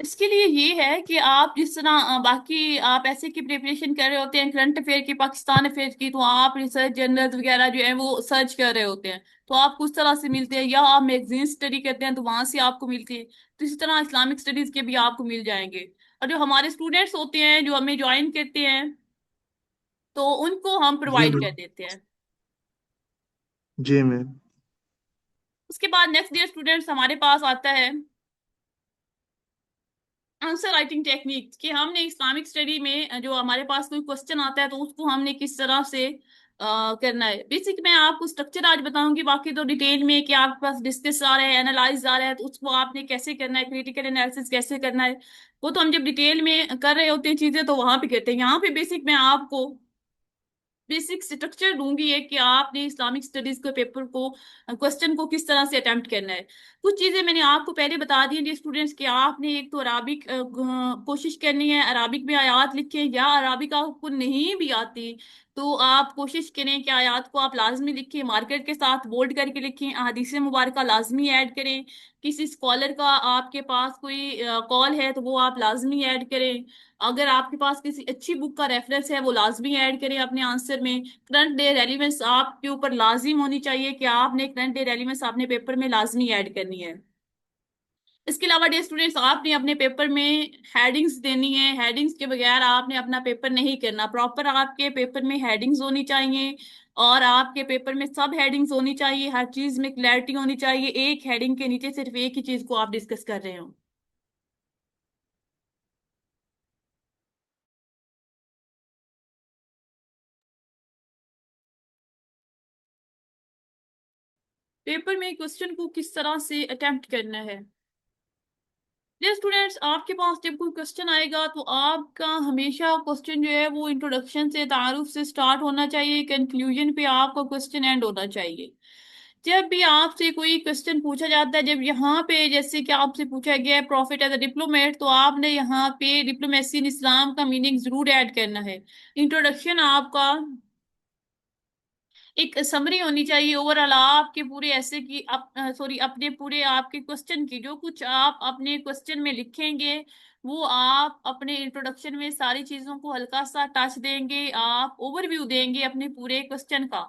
इसके लिए ये है कि आप जिस तरह बाकी आप ऐसे की प्रिपरेशन कर रहे होते हैं करंट अफेयर की, पाकिस्तान अफेयर की, तो आप रिसर्च जर्नल्स वगैरह जो है वो सर्च कर रहे होते हैं तो आप उस तरह से मिलते हैं, या आप मैगजीन स्टडी करते हैं तो वहां से आपको मिलती है। तो इसी तरह इस्लामिक स्टडीज के भी आपको मिल जाएंगे। और जो हमारे स्टूडेंट्स होते हैं जो हमें ज्वाइन करते हैं तो उनको हम जी प्रोवाइड कर मैम। देते हैं। जी मैम। उसके बाद नेक्स्ट ईयर स्टूडेंट्स हमारे पास आता है आंसर राइटिंग टेक्निक, कि हमने इस्लामिक स्टडी में जो हमारे पास कोई क्वेश्चन आता है तो उसको हमने किस तरह से करना है। बेसिक मैं आपको स्ट्रक्चर आज बताऊंगी, बाकी तो डिटेल में कि आपके पास डिस्कस आ रहा है, एनालाइज आ रहा है, तो उसको आपने कैसे करना है, क्रिटिकल एनालिसिस कैसे करना है, वो तो हम जब डिटेल में कर रहे होते हैं चीजें तो वहां पे करते हैं। यहाँ पे बेसिक मैं आपको बेसिक स्ट्रक्चर दूंगी है कि आपने इस्लामिक स्टडीज के पेपर को क्वेश्चन को किस तरह से अटेम्प्ट करना है। कुछ चीजें मैंने आपको पहले बता दी हैं स्टूडेंट्स कि आपने एक तो अराबिक कोशिश करनी है, अराबिक में आयात लिखें, या अराबिक आपको नहीं भी आती तो आप कोशिश करें कि आयात को आप लाजमी लिखें, मार्कर के साथ बोल्ड करके लिखें, अहादीस मुबारका लाजमी ऐड करें, किसी स्कॉलर का आपके पास कोई कॉल है तो वो आप लाजमी ऐड करें, अगर आपके पास किसी अच्छी बुक का रेफरेंस है वो लाजमी ऐड करें अपने आंसर में। करंट डे रेलिवेंस आपके ऊपर लाजिम होनी चाहिए कि आपने करंट डे रेलिवेंस अपने पेपर में लाजमी ऐड करनी है। इसके अलावा डे स्टूडेंट्स आपने अपने पेपर में हेडिंग्स देनी है, हेडिंग्स के बगैर आपने अपना पेपर नहीं करना। प्रॉपर आपके पेपर में हेडिंग्स होनी चाहिए और आपके पेपर में सब हेडिंग्स होनी चाहिए, हर चीज में क्लैरिटी होनी चाहिए, एक हेडिंग के नीचे सिर्फ एक ही चीज को आप डिस्कस कर रहे हो। पेपर में क्वेश्चन को किस तरह से अटेम्प्ट करना है। जी स्टूडेंट्स, आपके पास जब कोई क्वेश्चन आएगा तो आपका हमेशा क्वेश्चन जो है वो इंट्रोडक्शन से, तारुफ से स्टार्ट होना चाहिए, कंक्लूजन पे आपका क्वेश्चन एंड होना चाहिए। जब भी आपसे कोई क्वेश्चन पूछा जाता है, जब यहाँ पे जैसे कि आपसे पूछा गया है प्रॉफिट एज अ डिप्लोमेट, तो आपने यहाँ पे डिप्लोमेसी इन इस्लाम का मीनिंग जरूर ऐड करना है। इंट्रोडक्शन आपका एक समरी होनी चाहिए ओवरऑल आपके पूरे ऐसे की सॉरी अपने पूरे आपके क्वेश्चन की, जो कुछ आप अपने क्वेश्चन में लिखेंगे वो आप अपने इंट्रोडक्शन में सारी चीजों को हल्का सा टच देंगे, आप ओवरव्यू देंगे अपने पूरे क्वेश्चन का।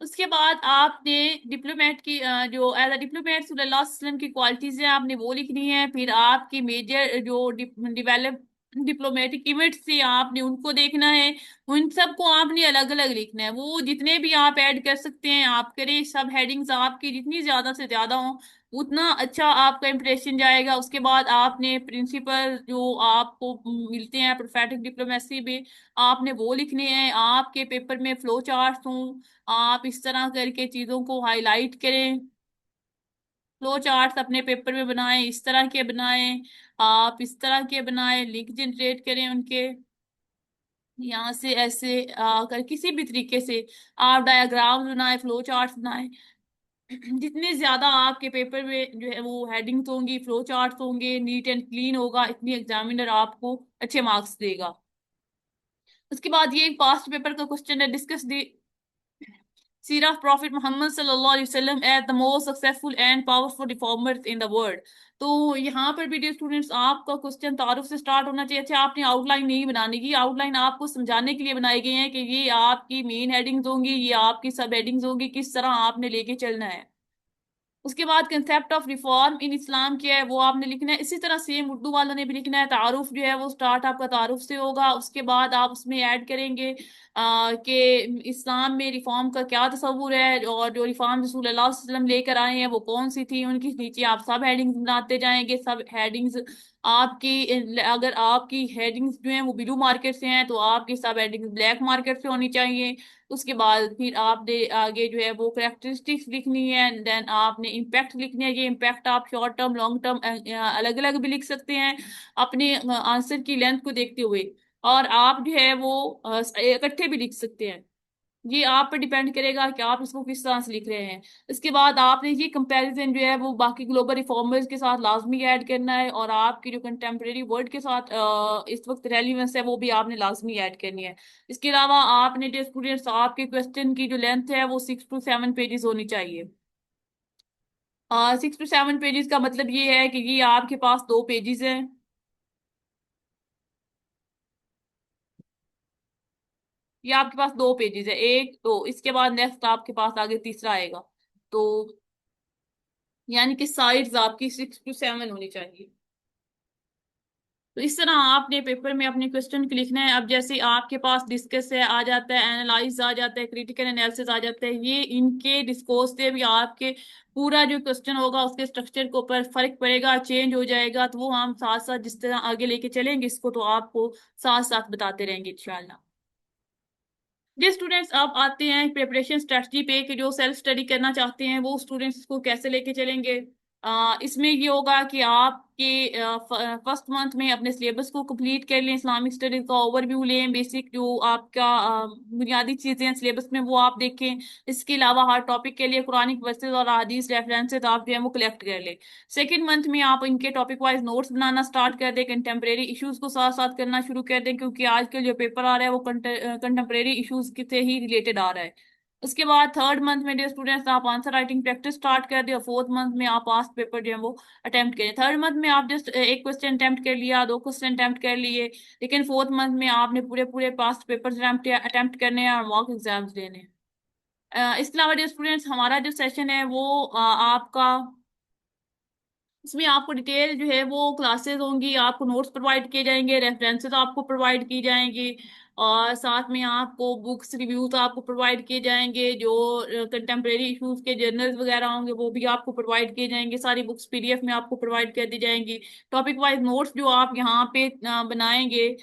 उसके बाद आपने डिप्लोमेट की जो एज अ डिप्लोमेट सल्लल्लाहु अलैहि वसल्लम की क्वालिटीज है आपने वो लिखनी है, फिर आपकी मेजर जो डिवेलप डिप्लोमेटिक इवेंट से आपने उनको देखना है, उन सबको आपने अलग अलग लिखना है। वो जितने भी आप ऐड कर सकते हैं आप करें, सब हेडिंग्स आपकी जितनी ज्यादा से ज्यादा हो उतना अच्छा आपका इंप्रेशन जाएगा। उसके बाद आपने प्रिंसिपल जो आपको मिलते हैं प्रोफेटिक डिप्लोमेसी में आपने वो लिखने हैं, आपके पेपर में फ्लो चार्ट हों, आप इस तरह करके चीजों को हाईलाइट करें, फ्लो चार्ट्स अपने पेपर में बनाएं, इस तरह के बनाएं, आप इस तरह के बनाएं, लिंक जनरेट करें उनके यहाँ से ऐसे कर किसी भी तरीके से आप डायग्राम बनाएं, फ्लो चार्ट्स बनाएं। जितने ज्यादा आपके पेपर में जो है वो हेडिंग्स होंगी, फ्लो चार्ट्स होंगे, नीट एंड क्लीन होगा, इतनी एग्जामिनर आपको अच्छे मार्क्स देगा। उसके बाद ये एक पास्ट पेपर का क्वेश्चन है, डिस्कस द सीरा ऑफ प्रॉफिट मोहम्मद सल्लल्लाहु अलैहि वसल्लम as the most successful and powerful reformers in the world. तो यहाँ पर भी डियर स्टूडेंट्स आपका क्वेश्चन तारुफ से स्टार्ट होना चाहिए। अच्छा, आपने आउटलाइन नहीं बनाने की, आउटलाइन आपको समझाने के लिए बनाई गई है कि ये आपकी मेन हेडिंग्स होंगी, ये आपकी सब हेडिंग्स होंगी, किस तरह आपने लेके चलना है। उसके बाद कंसेप्ट ऑफ रिफॉर्म इन इस्लाम क्या है वो आपने लिखना है। इसी तरह सेम उर्दू वालों ने भी लिखना है। तारुफ जो है वो स्टार्ट आपका तारुफ से होगा। उसके बाद आप उसमें ऐड करेंगे कि इस्लाम में रिफॉर्म का क्या तस्वुर है, और जो रिफॉर्म रसूल सल्लल्लाहु अलैहि वसल्लम लेकर आए हैं वो कौन सी थी, उनकी नीचे आप सब हेडिंग्स बनाते जाएंगे। सब हेडिंग्स आपकी, अगर आपकी हेडिंग्स जो हैं वो ब्लू मार्कर से हैं तो आपकी सब हेडिंग्स ब्लैक मार्कर से होनी चाहिए। उसके बाद फिर आपने आगे जो है वो करेक्टरिस्टिक्स लिखनी है। देन आपने इम्पैक्ट लिखनी है। ये इम्पैक्ट आप शॉर्ट टर्म लॉन्ग टर्म अलग अलग भी लिख सकते हैं अपने आंसर की लेंथ को देखते हुए। और आप जो है वो इकट्ठे भी लिख सकते हैं। ये आप पर डिपेंड करेगा कि आप इसको किस तरह से लिख रहे हैं। इसके बाद आपने ये कंपैरिजन जो है वो बाकी ग्लोबल रिफॉर्मर्स के साथ लाजमी ऐड करना है, और आपकी जो कंटेम्प्रेरी वर्ल्ड के साथ इस वक्त रेलिवेंस है वो भी आपने लाजमी ऐड करनी है। इसके अलावा आपने जो स्टूडेंट्स, आपके क्वेश्चन की जो लेंथ है वो 6 to 7 पेजेस होनी चाहिए। 6 to 7 पेजेस का मतलब ये है कि ये आपके पास 2 पेजेस हैं। ये आपके पास 2 पेजेस है, एक दो, इसके बाद नेक्स्ट आपके पास आगे तीसरा आएगा। तो यानी कि साइड्स आपकी 6 to 7 होनी चाहिए। तो इस तरह आपने पेपर में अपने क्वेश्चन को लिखना है। अब जैसे आपके पास डिस्कस है आ जाता है, एनालाइज आ जाता है, क्रिटिकल एनालिसिस आ जाता है, ये इनके डिस्कोर्स से भी आपके पूरा जो क्वेश्चन होगा उसके स्ट्रक्चर के ऊपर फर्क पड़ेगा, चेंज हो जाएगा। तो वो हम साथ साथ जिस तरह आगे लेके चलेंगे इसको, तो आपको साथ साथ बताते रहेंगे इंशाल्लाह। जो स्टूडेंट्स अब आते हैं प्रिपरेशन स्ट्रेटजी पे कि जो सेल्फ स्टडी करना चाहते हैं वो स्टूडेंट्स को कैसे लेके चलेंगे। इसमें ये होगा कि आपके फर्स्ट मंथ में अपने सिलेबस को कंप्लीट कर लें, इस्लामिक स्टडीज का ओवरव्यू लें, बेसिक जो आपका बुनियादी चीजें हैं सिलेबस में वो आप देखें। इसके अलावा हर टॉपिक के लिए कुरानिक वर्सेस और हदीस रेफरेंसेस आप जो है वो कलेक्ट कर लें। सेकेंड मंथ में आप इनके टॉपिक वाइज नोट्स बनाना स्टार्ट कर दें, कंटेम्प्रेरी इश्यूज को साथ साथ करना शुरू कर दें, क्योंकि आजकल जो पेपर आ रहा है वो कंटेम्प्रेरी इश्यूज से ही रिलेटेड आ रहा है। उसके बाद थर्ड मंथ में जो स्टूडेंट्स आप आंसर राइटिंग प्रैक्टिस स्टार्ट कर दें, और फोर्थ मंथ में आप पास्ट पेपर जो है वो अटेम्प्ट करें। थर्ड मंथ में आप जस्ट एक क्वेश्चन अटेम्प्ट कर लिया, 2 क्वेश्चन अटेम्प्ट कर लिए, लेकिन फोर्थ मंथ में आपने पूरे पूरे पास्ट पेपर अटेम्प्ट करने हैं और मॉक एग्जाम्स देने हैं। इसके अलावा जो स्टूडेंट्स हमारा जो सेशन है वो आपका, इसमें आपको डिटेल जो है वो क्लासेस होंगी, आपको नोट्स प्रोवाइड किए जाएंगे, रेफरेंसेस आपको प्रोवाइड की जाएंगी, और साथ में आपको बुक्स रिव्यूज आपको प्रोवाइड किए जाएंगे। जो कंटेम्प्रेरी इश्यूज के जर्नल्स वगैरह होंगे वो भी आपको प्रोवाइड किए जाएंगे। सारी बुक्स पीडीएफ में आपको प्रोवाइड कर दी जाएंगी। टॉपिक वाइज नोट्स जो आप यहाँ पे बनाएंगे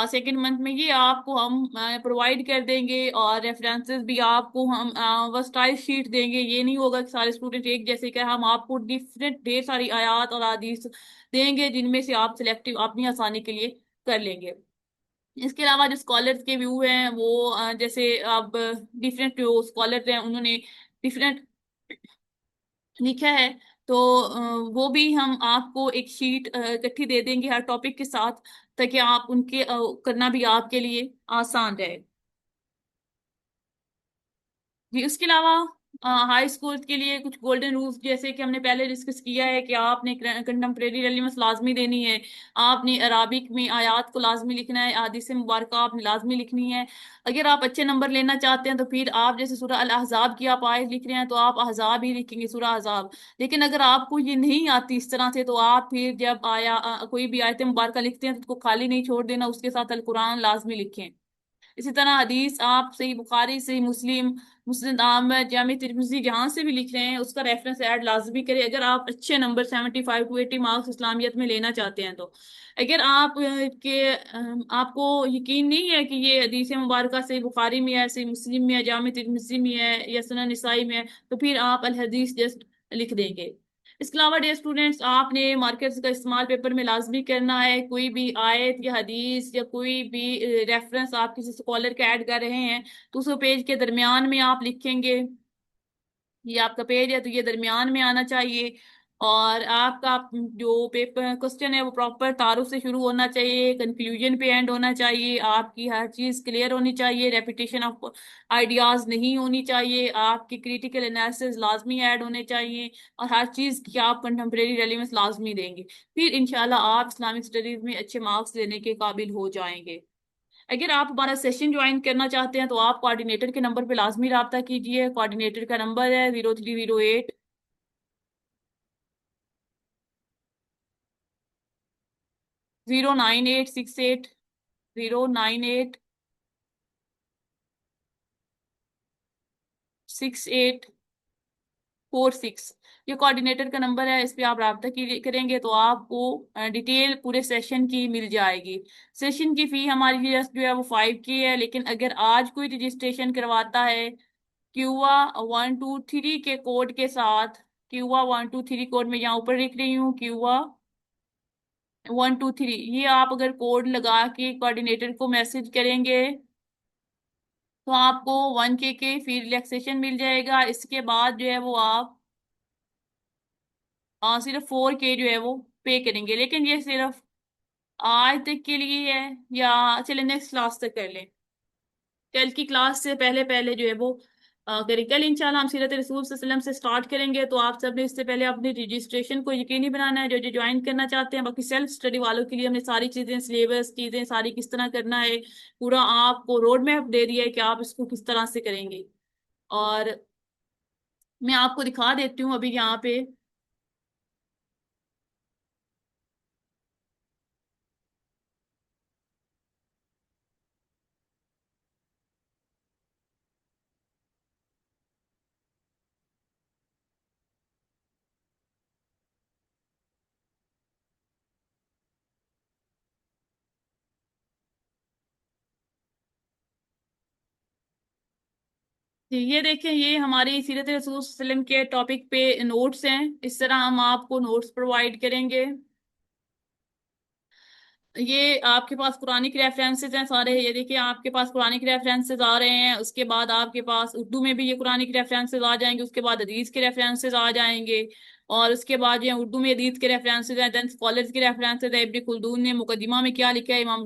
सेकेंड मंथ में, ये आपको हम प्रोवाइड कर देंगे, और रेफरेंसेस भी आपको हम वर्सटाइल शीट देंगे। ये नहीं होगा कि सारे स्टूडेंट एक जैसे क्या, हम आपको डिफरेंट ढेर सारी आयात और हदीस देंगे जिनमें से आप सिलेक्टिव अपनी आसानी के लिए कर लेंगे। इसके अलावा जो स्कॉलर्स के व्यू हैं वो जैसे अब डिफरेंट जो स्कॉलर्स हैं उन्होंने डिफरेंट लिखा है, तो वो भी हम आपको एक शीट इकट्ठी दे देंगे हर टॉपिक के साथ, ताकि आप उनके करना भी आपके लिए आसान रहे। जी उसके अलावा हाई स्कूल के लिए कुछ गोल्डन रूल्स, जैसे कि हमने पहले डिस्कस किया है कि आपने कंटेम्प्रेरी रेलिवेंस लाजमी देनी है, आपने अराबिक में आयात को लाजमी लिखना है, हदीस मुबारक आपने लाजमी लिखनी है। अगर आप अच्छे नंबर लेना चाहते हैं तो फिर आप जैसे सूरह अल अहज़ाब की आप आयत लिख रहे हैं तो आप अहज़ाब ही लिखेंगे, सूरह अहज़ाब। लेकिन अगर आपको ये नहीं आती इस तरह से तो आप फिर जब कोई भी आयत मुबारक लिखते हैं तो उसको खाली नहीं छोड़ देना, उसके साथ अल कुरान लाजमी लिखें। इसी तरह हदीस आप सही बुखारी, सही मुस्लिम, मुस्लिम अहमद, जामी तिर्मिज़ी जहां से भी लिख रहे हैं उसका रेफरेंस ऐड लाजमी करें, अगर आप अच्छे नंबर 75 to 80 मार्क्स इस्लामियत में लेना चाहते हैं तो। अगर आप आपको यकीन नहीं है कि ये हदीस मुबारक सही बुखारी में है, सही मुस्लिम में है, जामी तिर्मिज़ी में है या सुनन निसाई में है, तो फिर आप अल हदीस जस्ट लिख देंगे। इसके अलावा डियर स्टूडेंट्स, आपने मार्कर्स का इस्तेमाल पेपर में लाजमी करना है। कोई भी आयत या हदीस या कोई भी रेफरेंस आप किसी स्कॉलर का ऐड कर रहे हैं तो उस पेज के दरमियान में आप लिखेंगे। ये आपका पेज है तो ये दरमियान में आना चाहिए, और आपका जो पेपर क्वेश्चन है वो प्रॉपर तारुफ से शुरू होना चाहिए, कंक्लूजन पे एंड होना चाहिए, आपकी हर चीज क्लियर होनी चाहिए, रेपिटेशन ऑफ आइडियाज नहीं होनी चाहिए, आपकी क्रिटिकल एनालिसिस लाजमी ऐड होने चाहिए, और हर चीज की आप कंटेम्प्रेरी रेलिवेंस लाजमी देंगे। फिर इंशाल्लाह आप इस्लामिक स्टडीज में अच्छे मार्क्स लेने के काबिल हो जाएंगे। अगर आप हमारा सेशन ज्वाइन करना चाहते हैं तो आप कोऑर्डिनेटर के नंबर पे लाजमी रब्ता कीजिए। कोऑर्डिनेटर का नंबर है 0308 09868 0986846। ये कोऑर्डिनेटर का नंबर है, इस पे आप रब्ता करेंगे तो आपको डिटेल पूरे सेशन की मिल जाएगी। सेशन की फी हमारी जो है वो 5K है, लेकिन अगर आज कोई रजिस्ट्रेशन करवाता है क्यूआ 123 के कोड के साथ, क्यूआ 123 कोड में यहाँ ऊपर लिख रही हूँ, क्यूआ 123, ये आप अगर कोड लगा के कोऑर्डिनेटर को मैसेज करेंगे तो आपको 1K के फी रिलैक्सेशन मिल जाएगा। इसके बाद जो है वो आप सिर्फ 4K जो है वो पे करेंगे, लेकिन ये सिर्फ आज तक के लिए है, या चले नेक्स्ट क्लास तक कर लें। कल की क्लास से पहले पहले जो है वो करें। कल इंशाल्लाह हम सीरत रसूल सल्लल्लाहु अलैहि वसल्लम से स्टार्ट करेंगे, तो आप सब ने इससे पहले अपने रजिस्ट्रेशन को यकीनी बनाना है, जो जो ज्वाइन करना चाहते हैं। बाकी सेल्फ स्टडी वालों के लिए हमने सारी चीजें, सिलेबस चीजें सारी किस तरह करना है, पूरा आपको रोड मैप दे दिया है कि आप इसको किस तरह से करेंगे। और मैं आपको दिखा देती हूँ अभी यहाँ पे। जी, ये देखें, ये हमारी सीरत रसूल सल्लल्लाहु अलैहि वसल्लम के टॉपिक पे नोट्स हैं। इस तरह हम आपको नोट्स प्रोवाइड करेंगे। ये आपके पास कुरानिक रेफरेंसेस हैं सारे, ये देखिए आपके पास कुरानिक रेफरेंसेस आ रहे हैं। उसके बाद आपके पास उर्दू में भी ये कुरानिक रेफरेंसेस आ जाएंगे, उसके बाद हदीस के रेफरेंसेस आ जाएंगे, और उसके बाद ये उर्दू में हदीस के रेफरेंसेस हैं, देन स्कॉलर्स के रेफरेंसेस है। इब्न खुल्दून ने मुकदमा में क्या लिखा है, इमाम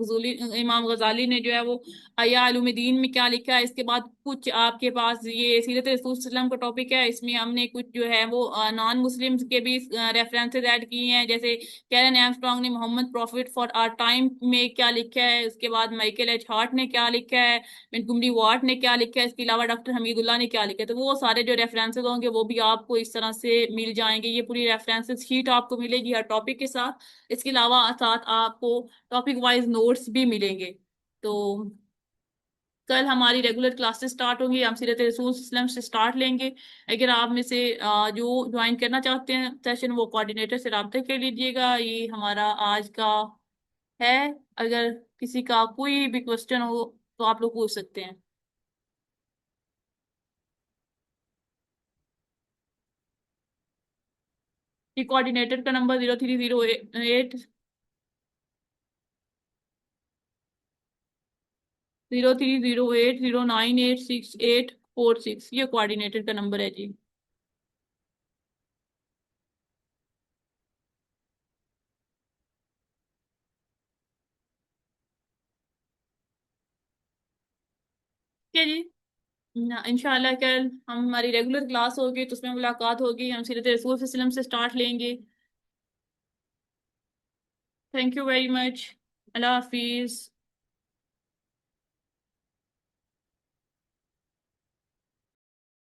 गजाली ने जो है वो अहया उलूमुद्दीन में क्या लिखा है। इसके बाद कुछ आपके पास ये सीरत रसूल सल्लल्लाहु अलैहि वसल्लम का टॉपिक है, इसमें हमने कुछ जो है वो नॉन मुस्लिम्स के भी रेफरेंसेस ऐड किए हैं। जैसे कैरन आर्मस्ट्रांग ने Muhammad prophet for our time में क्या लिखा है, उसके बाद माइकल एच हार्ट ने क्या लिखा है, मोंटगोमरी वाट ने क्या लिखा है, इसके अलावा डॉक्टर हमीदुल्लाह ने क्या लिखा है। तो वो सारे जो रेफरेंसेस होंगे वो भी आपको इस तरह से मिल जाएंगे। ये पूरी रेफरेंसेस शीट आपको मिलेगी हर टॉपिक के साथ। इसके अलावा साथ आपको टॉपिक वाइज नोट्स भी मिलेंगे। तो कल हमारी रेगुलर क्लासेस स्टार्ट होंगी, हम सीरत रसूल सल्लल्लाहु अलैहि वसल्लम से स्टार्ट लेंगे। अगर आप में से जो ज्वाइन करना चाहते हैं सेशन, वो कोऑर्डिनेटर से रब्ता कर लीजिएगा। ये हमारा आज का है। अगर किसी का कोई भी क्वेश्चन हो तो आप लोग पूछ सकते हैं। ये कोऑर्डिनेटर का नंबर 0308 ये कोऑर्डिनेटर का नंबर है जी। ठीक है जी। इंशाल्लाह कल हमारी रेगुलर क्लास होगी तो उसमें मुलाकात होगी, हम सीरत रसूल सल्लल्लाहु अलैहि वसल्लम से स्टार्ट लेंगे। Thank you very much. Allah Hafiz.